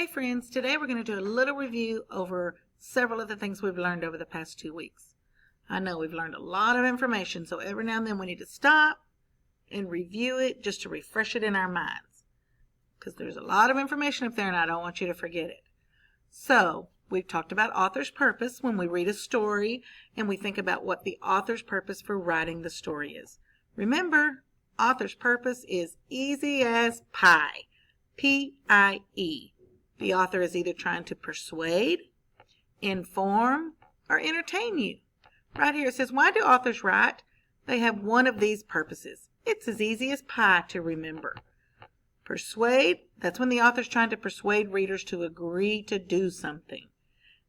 Hey friends, today we're going to do a little review over several of the things we've learned over the past 2 weeks. I know we've learned a lot of information, so every now and then we need to stop and review it just to refresh it in our minds. Because there's a lot of information up there and I don't want you to forget it. So, we've talked about author's purpose when we read a story and we think about what the author's purpose for writing the story is. Remember, author's purpose is easy as pie. P-I-E. The author is either trying to persuade, inform, or entertain you. Right here it says, why do authors write? They have one of these purposes. It's as easy as pie to remember. Persuade, that's when the author's trying to persuade readers to agree to do something.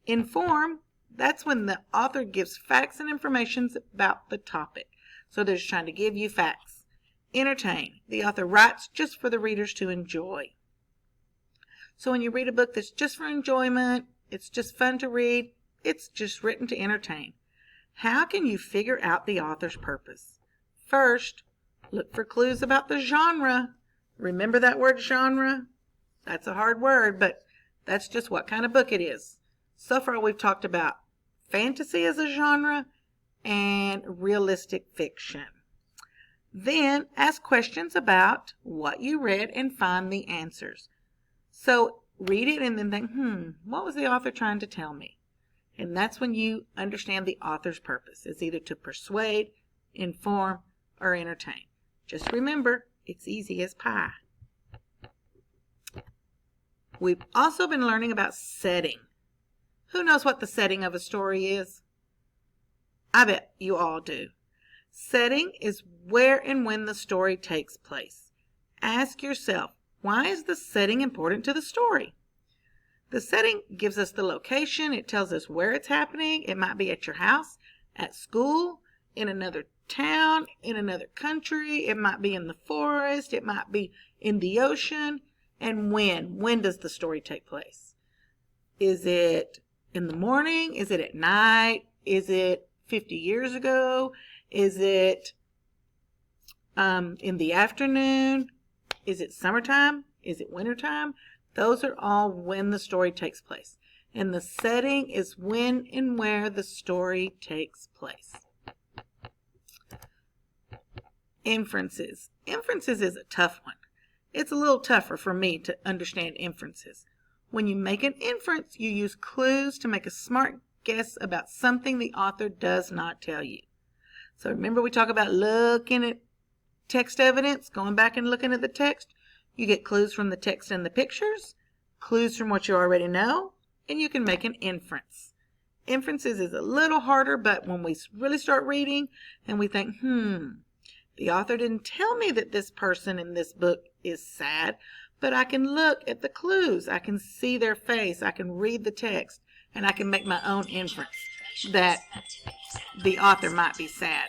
Inform, that's when the author gives facts and information about the topic. So they're just trying to give you facts. Entertain, the author writes just for the readers to enjoy. So when you read a book that's just for enjoyment, it's just fun to read, it's just written to entertain. How can you figure out the author's purpose? First, look for clues about the genre. Remember that word genre? That's a hard word, but that's just what kind of book it is. So far we've talked about fantasy as a genre and realistic fiction. Then ask questions about what you read and find the answers. So read it and then think, what was the author trying to tell me? And that's when you understand the author's purpose. It's either to persuade, inform, or entertain. Just remember, it's easy as pie. We've also been learning about setting. Who knows what the setting of a story is? I bet you all do. Setting is where and when the story takes place. Ask yourself, why is the setting important to the story? The setting gives us the location. It tells us where it's happening. It might be at your house, at school, in another town, in another country. It might be in the forest. It might be in the ocean. And when? When does the story take place? Is it in the morning? Is it at night? Is it 50 years ago? Is it in the afternoon? Is it summertime? Is it wintertime? Those are all when the story takes place. And the setting is when and where the story takes place. Inferences. Inferences is a tough one. It's a little tougher for me to understand inferences. When you make an inference, you use clues to make a smart guess about something the author does not tell you. So remember we talk about looking at text evidence, going back and looking at the text. You get clues from the text and the pictures, clues from what you already know, and you can make an inference. Inferences is a little harder, but when we really start reading and we think, the author didn't tell me that this person in this book is sad, but I can look at the clues. I can see their face. I can read the text, and I can make my own inference that the author might be sad.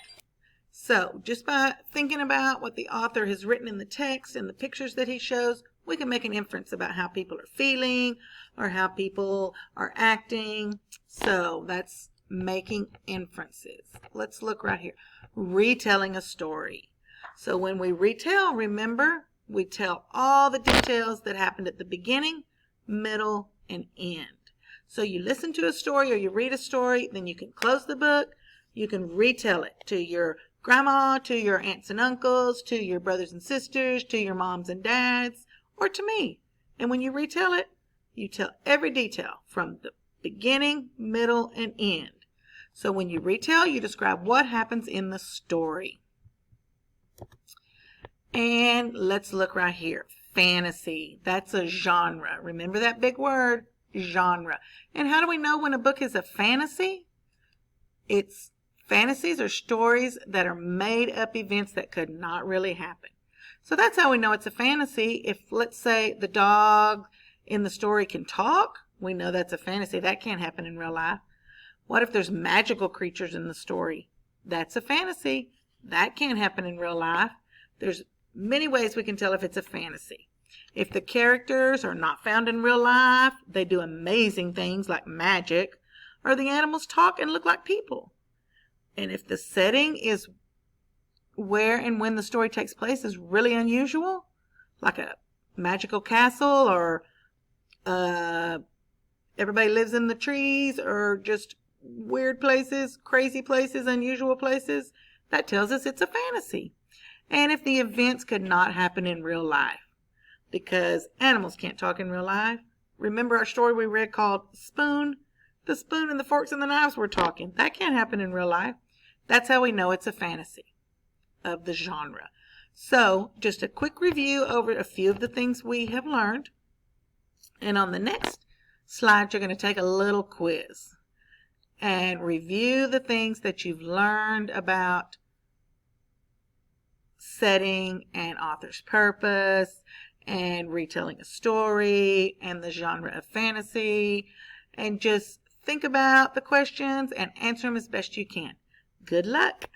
So, just by thinking about what the author has written in the text and the pictures that he shows, we can make an inference about how people are feeling or how people are acting. So, that's making inferences. Let's look right here. Retelling a story. So, when we retell, remember, we tell all the details that happened at the beginning, middle, and end. So, you listen to a story or you read a story, then you can close the book. You can retell it to your grandma, to your aunts and uncles, to your brothers and sisters, to your moms and dads, or to me. And when you retell it, you tell every detail from the beginning, middle, and end. So when you retell, you describe what happens in the story. And let's look right here. Fantasy. That's a genre. Remember that big word? Genre. And how do we know when a book is a fantasy? Fantasies are stories that are made up events that could not really happen. So that's how we know it's a fantasy. If, let's say, the dog in the story can talk, we know that's a fantasy. That can't happen in real life. What if there's magical creatures in the story? That's a fantasy. That can't happen in real life. There's many ways we can tell if it's a fantasy. If the characters are not found in real life, they do amazing things like magic, or the animals talk and look like people. And if the setting is where and when the story takes place is really unusual, like a magical castle or everybody lives in the trees or just weird places, crazy places, unusual places, that tells us it's a fantasy. And if the events could not happen in real life, because animals can't talk in real life. Remember our story we read called Spoon? The spoon and the forks and the knives were talking. That can't happen in real life. That's how we know it's a fantasy of the genre. So, just a quick review over a few of the things we have learned. And on the next slide, you're going to take a little quiz and review the things that you've learned about setting and author's purpose and retelling a story and the genre of fantasy, and just think about the questions and answer them as best you can. Good luck!